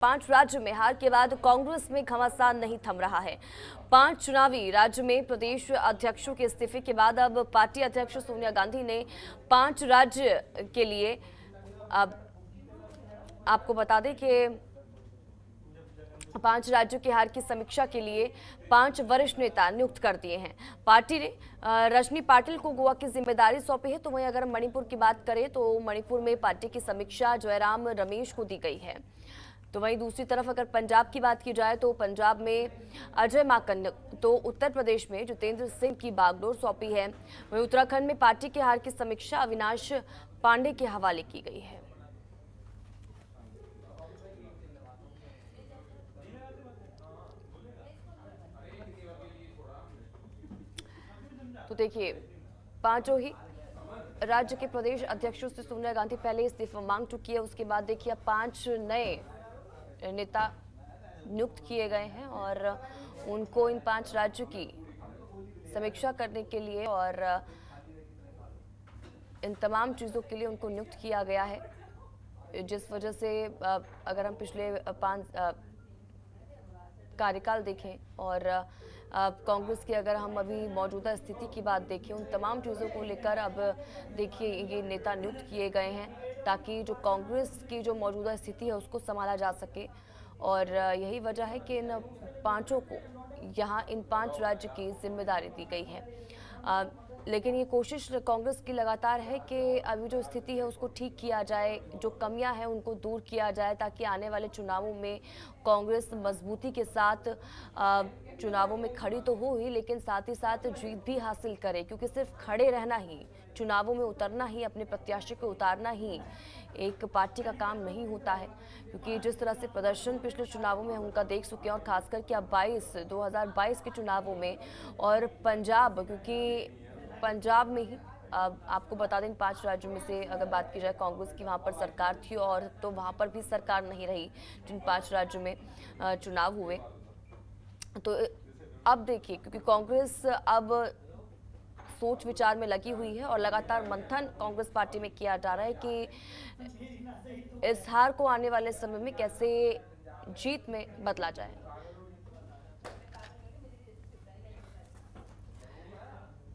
5 राज्य में हार के बाद कांग्रेस में घमासान नहीं थम रहा है। 5 चुनावी राज्य में प्रदेश अध्यक्षों के इस्तीफे के बाद अब पार्टी अध्यक्ष सोनिया गांधी ने 5 राज्य के लिए अब आपको बता दें कि 5 राज्यों के हार की समीक्षा के लिए 5 वरिष्ठ नेता नियुक्त कर दिए हैं। पार्टी ने रजनी पाटिल को गोवा की जिम्मेदारी सौंपी है। तो वहीं अगर मणिपुर की बात करें तो मणिपुर में पार्टी की समीक्षा जयराम रमेश को दी गई है। तो वहीं दूसरी तरफ अगर पंजाब की बात की जाए तो पंजाब में अजय माकन, तो उत्तर प्रदेश में जितेंद्र सिंह की बागडोर सौंपी है। वहीं उत्तराखंड में पार्टी के हार की समीक्षा अविनाश पांडे के हवाले की गई है। तो देखिए, 5 ही राज्य के प्रदेश अध्यक्षों से सोनिया गांधी पहले इस्तीफा मांग चुकी है। उसके बाद देखिए 5 नए नेता नियुक्त किए गए हैं और उनको इन 5 राज्यों की समीक्षा करने के लिए और इन तमाम चीज़ों के लिए उनको नियुक्त किया गया है। जिस वजह से अगर हम पिछले 5 कार्यकाल देखें और कांग्रेस की अगर हम अभी मौजूदा स्थिति की बात देखें, उन तमाम चीज़ों को लेकर अब देखिए ये नेता नियुक्त किए गए हैं ताकि जो कांग्रेस की जो मौजूदा स्थिति है उसको संभाला जा सके। और यही वजह है कि इन 5 को यहाँ इन 5 राज्य की जिम्मेदारी दी गई है। लेकिन ये कोशिश कांग्रेस की लगातार है कि अभी जो स्थिति है उसको ठीक किया जाए, जो कमियां हैं उनको दूर किया जाए ताकि आने वाले चुनावों में कांग्रेस मजबूती के साथ चुनावों में खड़ी तो हो ही, लेकिन साथ ही साथ जीत भी हासिल करे। क्योंकि सिर्फ खड़े रहना ही, चुनावों में उतरना ही, अपने प्रत्याशी को उतारना ही एक पार्टी का काम नहीं होता है। क्योंकि जिस तरह से प्रदर्शन पिछले चुनावों में उनका देख चुके हैं और खासकर कि अब 2022 के चुनावों में और पंजाब, क्योंकि पंजाब में ही आपको बता दें 5 राज्यों में से अगर बात की जाए कांग्रेस की, वहाँ पर सरकार थी और तो वहाँ पर भी सरकार नहीं रही जिन 5 राज्यों में चुनाव हुए। तो अब देखिए, क्योंकि कांग्रेस अब सोच विचार में लगी हुई है और लगातार मंथन कांग्रेस पार्टी में किया जा रहा है कि इस हार को आने वाले समय में कैसे जीत में बदला जाए।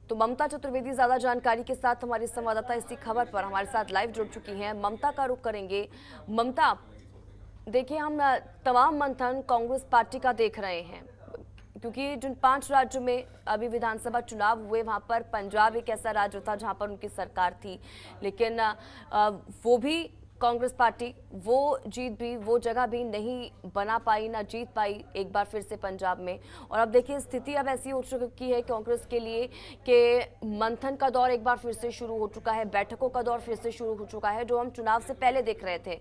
तो ममता चतुर्वेदी ज्यादा जानकारी के साथ हमारी संवाददाता इसी खबर पर हमारे साथ लाइव जुड़ चुकी हैं। ममता का रुख करेंगे। ममता, देखिए हम तमाम मंथन कांग्रेस पार्टी का देख रहे हैं क्योंकि जिन 5 राज्यों में अभी विधानसभा चुनाव हुए वहां पर पंजाब एक ऐसा राज्य था जहां पर उनकी सरकार थी, लेकिन वो भी कांग्रेस पार्टी वो जीत भी, वो जगह भी नहीं बना पाई, ना जीत पाई एक बार फिर से पंजाब में। और अब देखिए स्थिति अब ऐसी हो चुकी है कांग्रेस के लिए कि मंथन का दौर एक बार फिर से शुरू हो चुका है, बैठकों का दौर फिर से शुरू हो चुका है, जो हम चुनाव से पहले देख रहे थे,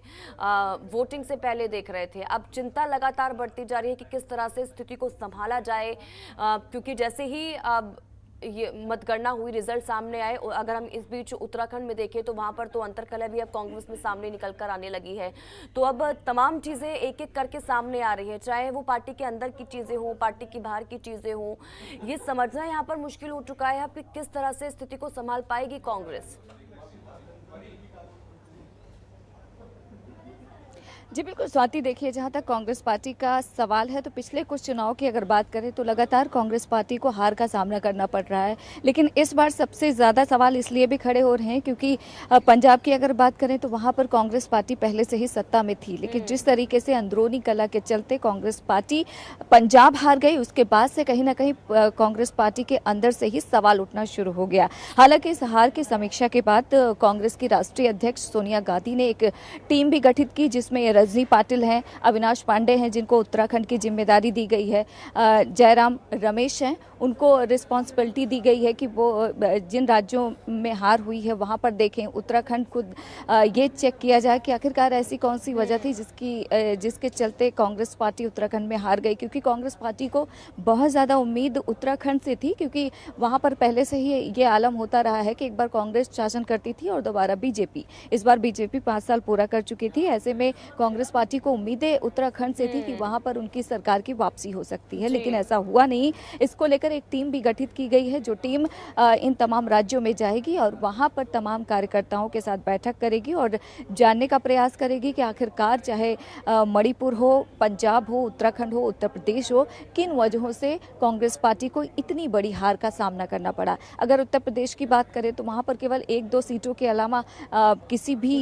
वोटिंग से पहले देख रहे थे। अब चिंता लगातार बढ़ती जा रही है कि किस तरह से स्थिति को संभाला जाए, क्योंकि जैसे ही अब ये मतगणना हुई, रिजल्ट सामने आए, अगर हम इस बीच उत्तराखंड में देखें तो वहां पर तो अंतरकलह भी अब कांग्रेस में सामने निकल कर आने लगी है। तो अब तमाम चीजें एक एक करके सामने आ रही है, चाहे वो पार्टी के अंदर की चीजें हों, पार्टी की बाहर की चीजें हों। ये समझना यहाँ पर मुश्किल हो चुका है कि किस तरह से स्थिति को संभाल पाएगी कांग्रेस। जी बिल्कुल स्वाति, देखिए जहां तक कांग्रेस पार्टी का सवाल है तो पिछले कुछ चुनाव की अगर बात करें तो लगातार कांग्रेस पार्टी को हार का सामना करना पड़ रहा है। लेकिन इस बार सबसे ज़्यादा सवाल इसलिए भी खड़े हो रहे हैं क्योंकि पंजाब की अगर बात करें तो वहां पर कांग्रेस पार्टी पहले से ही सत्ता में थी, लेकिन जिस तरीके से अंदरूनी कलह के चलते कांग्रेस पार्टी पंजाब हार गई, उसके बाद से कहीं ना कहीं कांग्रेस पार्टी के अंदर से ही सवाल उठना शुरू हो गया। हालांकि इस हार की समीक्षा के बाद कांग्रेस की राष्ट्रीय अध्यक्ष सोनिया गांधी ने एक टीम भी गठित की जिसमें रजनी पाटिल हैं, अविनाश पांडे हैं जिनको उत्तराखंड की जिम्मेदारी दी गई है, जयराम रमेश हैं, उनको रिस्पॉन्सिबिलिटी दी गई है कि वो जिन राज्यों में हार हुई है वहां पर देखें, उत्तराखंड को ये चेक किया जाए कि आखिरकार ऐसी कौन सी वजह थी जिसके चलते कांग्रेस पार्टी उत्तराखंड में हार गई। क्योंकि कांग्रेस पार्टी को बहुत ज़्यादा उम्मीद उत्तराखंड से थी, क्योंकि वहां पर पहले से ही ये आलम होता रहा है कि एक बार कांग्रेस शासन करती थी और दोबारा बीजेपी। इस बार बीजेपी 5 साल पूरा कर चुकी थी। ऐसे में कांग्रेस कांग्रेस पार्टी को उम्मीदें उत्तराखंड से थी कि वहां पर उनकी सरकार की वापसी हो सकती है, लेकिन ऐसा हुआ नहीं। इसको लेकर एक टीम भी गठित की गई है, जो टीम इन तमाम राज्यों में जाएगी और वहां पर तमाम कार्यकर्ताओं के साथ बैठक करेगी और जानने का प्रयास करेगी कि आखिरकार चाहे मणिपुर हो, पंजाब हो, उत्तराखंड हो, उत्तर प्रदेश हो, किन वजहों से कांग्रेस पार्टी को इतनी बड़ी हार का सामना करना पड़ा। अगर उत्तर प्रदेश की बात करें तो वहां पर केवल 1-2 सीटों के अलावा किसी भी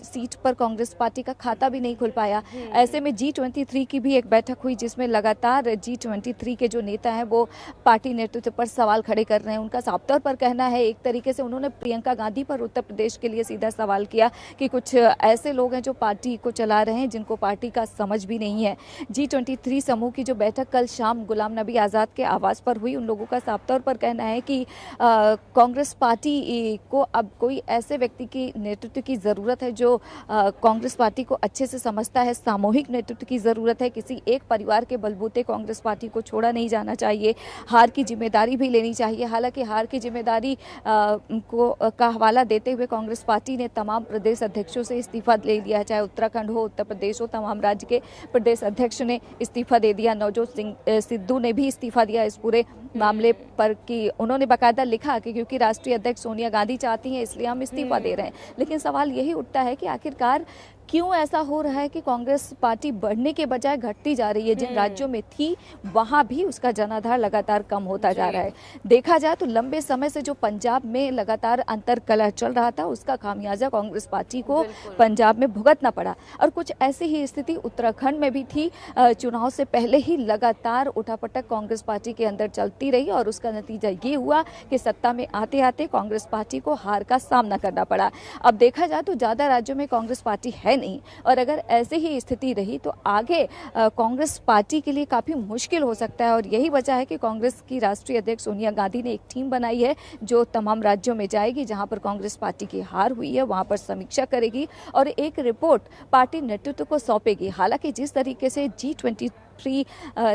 सीट पर कांग्रेस पार्टी का खाता भी नहीं खुल पाया। ऐसे में G23 की भी एक बैठक हुई, जिसमें लगातार G23 के जो नेता हैं वो पार्टी नेतृत्व पर सवाल खड़े कर रहे हैं। उनका साफ तौर पर कहना है, एक तरीके से उन्होंने प्रियंका गांधी पर उत्तर प्रदेश के लिए सीधा सवाल किया कि कुछ ऐसे लोग हैं जो पार्टी को चला रहे हैं जिनको पार्टी का समझ भी नहीं है। G23 समूह की जो बैठक कल शाम गुलाम नबी आज़ाद के आवास पर हुई, उन लोगों का साफ तौर पर कहना है कि कांग्रेस पार्टी को अब कोई ऐसे व्यक्ति की नेतृत्व की ज़रूरत है जो कांग्रेस पार्टी को अच्छे से समझता है। सामूहिक नेतृत्व की ज़रूरत है। किसी एक परिवार के बलबूते कांग्रेस पार्टी को छोड़ा नहीं जाना चाहिए। हार की जिम्मेदारी भी लेनी चाहिए। हालांकि हार की जिम्मेदारी का हवाला देते हुए कांग्रेस पार्टी ने तमाम प्रदेश अध्यक्षों से इस्तीफा ले लिया, चाहे उत्तराखंड हो, उत्तर प्रदेश हो, तमाम राज्य के प्रदेश अध्यक्ष ने इस्तीफा दे दिया। नवजोत सिंह सिद्धू ने भी इस्तीफा दिया इस पूरे मामले पर कि उन्होंने बाकायदा लिखा कि क्योंकि राष्ट्रीय अध्यक्ष सोनिया गांधी चाहती हैं इसलिए हम इस्तीफा दे रहे हैं। लेकिन सवाल यही उठता है कि आखिरकार क्यों ऐसा हो रहा है कि कांग्रेस पार्टी बढ़ने के बजाय घटती जा रही है। जिन राज्यों में थी वहां भी उसका जनाधार लगातार कम होता जा रहा है। देखा जाए तो लंबे समय से जो पंजाब में लगातार अंतर्कलह चल रहा था, उसका खामियाजा कांग्रेस पार्टी को पंजाब में भुगतना पड़ा। और कुछ ऐसी ही स्थिति उत्तराखंड में भी थी। चुनाव से पहले ही लगातार उठापटक कांग्रेस पार्टी के अंदर चलती रही और उसका नतीजा ये हुआ कि सत्ता में आते आते कांग्रेस पार्टी को हार का सामना करना पड़ा। अब देखा जाए तो ज्यादा राज्यों में कांग्रेस पार्टी है नहीं, और अगर ऐसे ही स्थिति रही तो आगे कांग्रेस पार्टी के लिए काफी मुश्किल हो सकता है। और यही वजह है कि कांग्रेस की राष्ट्रीय अध्यक्ष सोनिया गांधी ने एक टीम बनाई है जो तमाम राज्यों में जाएगी जहां पर कांग्रेस पार्टी की हार हुई है, वहां पर समीक्षा करेगी और एक रिपोर्ट पार्टी नेतृत्व को सौंपेगी। हालांकि जिस तरीके से G23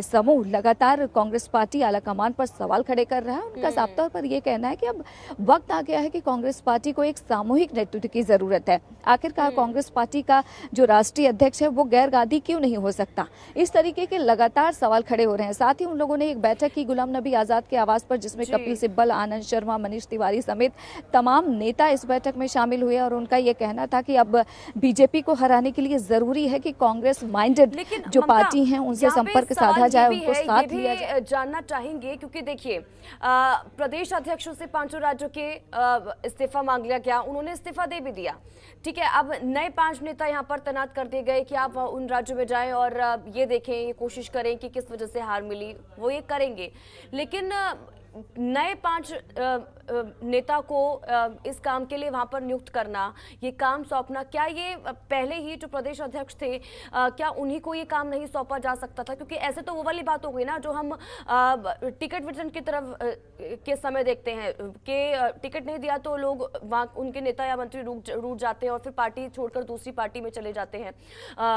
समूह लगातार कांग्रेस पार्टी आलाकमान पर सवाल खड़े कर रहा है, उनका साफ तौर पर यह कहना है कि अब वक्त आ गया है कि कांग्रेस पार्टी को एक सामूहिक नेतृत्व की जरूरत है। आखिरकार कांग्रेस पार्टी का जो राष्ट्रीय अध्यक्ष है वो गैर गादी क्यों नहीं हो सकता, इस तरीके के लगातार सवाल खड़े हो रहे हैं। साथ ही उन लोगों ने एक बैठक की गुलाम नबी आजाद के आवास पर, जिसमें कपिल सिब्बल, आनंद शर्मा, मनीष तिवारी समेत तमाम नेता इस बैठक में शामिल हुए और उनका यह कहना था कि अब बीजेपी को हराने के लिए जरूरी है कि कांग्रेस माइंडेड जो पार्टी है उनसे संपर्क साधा जाए, उनको साथ लिया जाए। जानना चाहेंगे क्योंकि देखिए प्रदेश अध्यक्षों से 5 राज्यों के इस्तीफा मांग लिया गया, उन्होंने इस्तीफा दे भी दिया। ठीक है, अब नए 5 नेता यहाँ पर तैनात कर दिए गए कि आप उन राज्यों में जाएं और ये देखें, ये कोशिश करें कि किस वजह से हार मिली, वो ये करेंगे। लेकिन नए 5 नेता को इस काम के लिए वहां पर नियुक्त करना, ये काम सौंपना, क्या ये पहले ही जो प्रदेश अध्यक्ष थे क्या उन्हीं को ये काम नहीं सौंपा जा सकता था? क्योंकि ऐसे तो वो वाली बात हो गई ना जो हम टिकट वितरण की तरफ के समय देखते हैं कि टिकट नहीं दिया तो लोग वहाँ उनके नेता या मंत्री रूठ जाते हैं और फिर पार्टी छोड़कर दूसरी पार्टी में चले जाते हैं,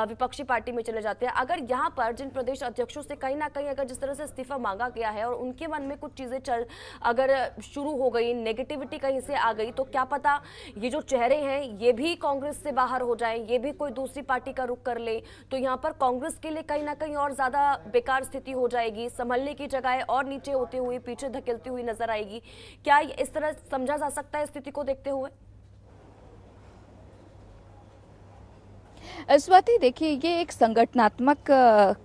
विपक्षी पार्टी में चले जाते हैं। अगर यहाँ पर जिन प्रदेश अध्यक्षों से कहीं ना कहीं अगर जिस तरह से इस्तीफा मांगा गया है और उनके मन में कुछ चीजें अगर शुरू हो गई, नेगेटिविटी कहीं से आ गई, तो क्या पता ये जो चेहरे हैं ये भी कांग्रेस से बाहर हो जाएं, ये भी कोई दूसरी पार्टी का रुख कर ले, तो यहाँ पर कांग्रेस के लिए कहीं ना कहीं और ज्यादा बेकार स्थिति हो जाएगी, संभलने की जगह और नीचे होते हुए पीछे धकेलती हुई नजर आएगी। क्या इस तरह समझा जा सकता है स्थिति को देखते हुए? स्वाति, देखिए ये एक संगठनात्मक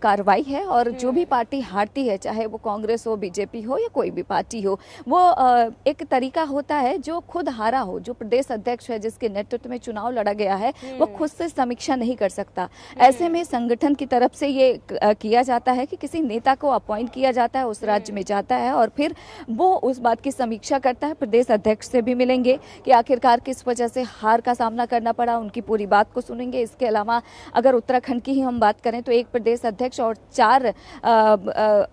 कार्रवाई है और जो भी पार्टी हारती है, चाहे वो कांग्रेस हो, बीजेपी हो या कोई भी पार्टी हो, वो एक तरीका होता है जो खुद हारा हो, जो प्रदेश अध्यक्ष है जिसके नेतृत्व में चुनाव लड़ा गया है, वो खुद से समीक्षा नहीं कर सकता। ऐसे में संगठन की तरफ से ये किया जाता है कि किसी नेता को अपॉइंट किया जाता है, उस राज्य में जाता है और फिर वो उस बात की समीक्षा करता है। प्रदेश अध्यक्ष से भी मिलेंगे कि आखिरकार किस वजह से हार का सामना करना पड़ा, उनकी पूरी बात को सुनेंगे। इसके अलावा अगर उत्तराखंड की ही हम बात करें तो एक प्रदेश अध्यक्ष और 4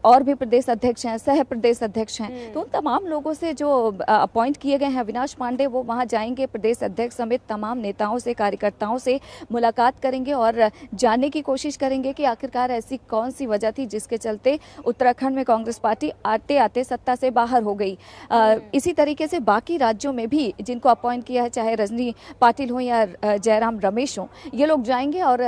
और भी प्रदेश अध्यक्ष हैं, सह प्रदेश अध्यक्ष हैं, तो उन तमाम लोगों से जो अपॉइंट किए गए हैं, अविनाश पांडे वो वहां जाएंगे, प्रदेश अध्यक्ष समेत तमाम नेताओं से, कार्यकर्ताओं से मुलाकात करेंगे और जानने की कोशिश करेंगे कि आखिरकार ऐसी कौन सी वजह थी जिसके चलते उत्तराखंड में कांग्रेस पार्टी आते आते सत्ता से बाहर हो गई। इसी तरीके से बाकी राज्यों में भी जिनको अपॉइंट किया है, चाहे रजनी पाटिल हो या जयराम रमेश हो, ये लोग जाएंगे जाएंगे और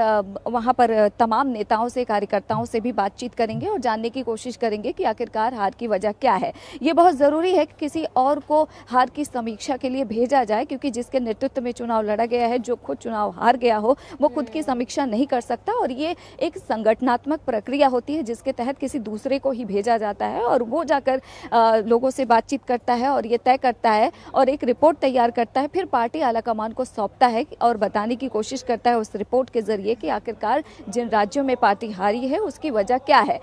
वहां पर तमाम नेताओं से, कार्यकर्ताओं से भी बातचीत करेंगे और जानने की कोशिश करेंगे कि आखिरकार हार की वजह क्या है। ये बहुत ज़रूरी है कि किसी और को हार की समीक्षा के लिए भेजा जाए, क्योंकि जिसके नेतृत्व में चुनाव लड़ा गया है, जो खुद चुनाव हार गया हो, वो खुद की समीक्षा नहीं कर सकता। और ये एक संगठनात्मक प्रक्रिया होती है जिसके तहत किसी दूसरे को ही भेजा जाता है और वो जाकर लोगों से बातचीत करता है और ये तय करता है और एक रिपोर्ट तैयार करता है, फिर पार्टी आलाकमान को सौंपता है और बताने की कोशिश करता है उस रिपोर्ट के जरिए कि आखिरकार जिन राज्यों में पार्टी हारी है उसकी वजह क्या है।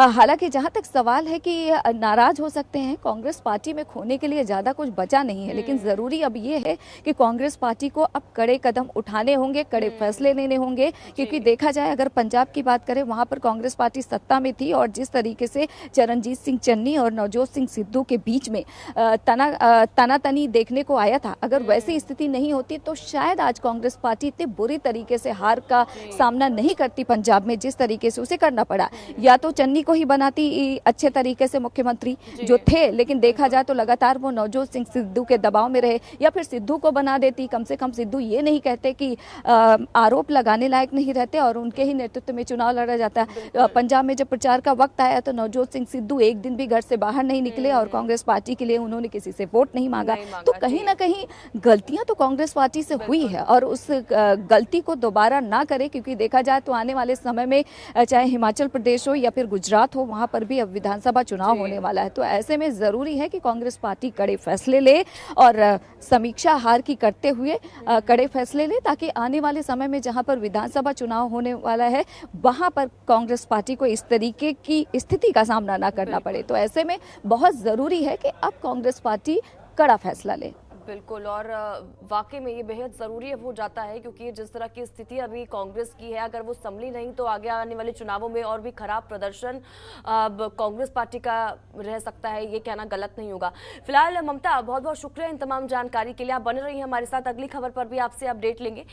हालांकि जहां तक सवाल है कि नाराज हो सकते हैं, कांग्रेस पार्टी में खोने के लिए ज़्यादा कुछ बचा नहीं है, लेकिन ज़रूरी अब ये है कि कांग्रेस पार्टी को अब कड़े कदम उठाने होंगे, कड़े फैसले लेने होंगे। क्योंकि देखा जाए, अगर पंजाब की बात करें, वहां पर कांग्रेस पार्टी सत्ता में थी और जिस तरीके से चरणजीत सिंह चन्नी और नवजोत सिंह सिद्धू के बीच में तनातनी देखने को आया था, अगर वैसी स्थिति नहीं होती तो शायद आज कांग्रेस पार्टी इतने बुरी तरीके से हार का सामना नहीं करती पंजाब में, जिस तरीके से उसे करना पड़ा। या तो चन्नी को ही बनाती अच्छे तरीके से मुख्यमंत्री जो थे, लेकिन देखा जाए तो लगातार वो नवजोत सिंह सिद्धू के दबाव में रहे, या फिर सिद्धू को बना देती। कम से कम सिद्धू ये नहीं कहते कि आरोप लगाने लायक नहीं रहते और उनके ही नेतृत्व में चुनाव लड़ा जाता है। पंजाब में जब प्रचार का वक्त आया तो नवजोत सिंह सिद्धू एक दिन भी घर से बाहर नहीं निकले और कांग्रेस पार्टी के लिए उन्होंने किसी से वोट नहीं मांगा। तो कहीं ना कहीं गलतियां तो कांग्रेस पार्टी से हुई है और उस गलती को दोबारा ना करे, क्योंकि देखा जाए तो आने वाले समय में चाहे हिमाचल प्रदेश हो या फिर गुजरात हो, वहां पर भी अब विधानसभा चुनाव होने वाला है। तो ऐसे में जरूरी है कि कांग्रेस पार्टी कड़े फैसले ले और समीक्षा हार की करते हुए कड़े फैसले ले, ताकि आने वाले समय में जहां पर विधानसभा चुनाव होने वाला है वहां पर कांग्रेस पार्टी को इस तरीके की स्थिति का सामना ना करना पड़े। तो ऐसे में बहुत जरूरी है कि अब कांग्रेस पार्टी कड़ा फैसला ले। बिल्कुल, और वाकई में ये बेहद ज़रूरी हो जाता है, क्योंकि जिस तरह की स्थिति अभी कांग्रेस की है, अगर वो संभली नहीं तो आगे आने वाले चुनावों में और भी खराब प्रदर्शन कांग्रेस पार्टी का रह सकता है, ये कहना गलत नहीं होगा। फिलहाल ममता, बहुत बहुत शुक्रिया इन तमाम जानकारी के लिए। आप बने रहिए हमारे साथ, अगली खबर पर भी आपसे अपडेट लेंगे।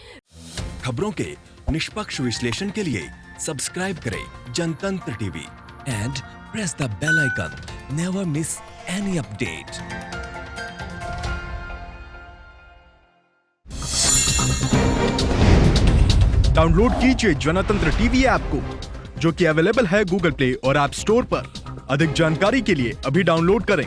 खबरों के निष्पक्ष विश्लेषण के लिए सब्सक्राइब करें Jantantra TV and press the bell icon. Never miss any update. Download कीजिए जनतंत्र टीवी ऐप को, जो कि अवेलेबल है गूगल प्ले और ऐप स्टोर पर। अधिक जानकारी के लिए अभी डाउनलोड करें।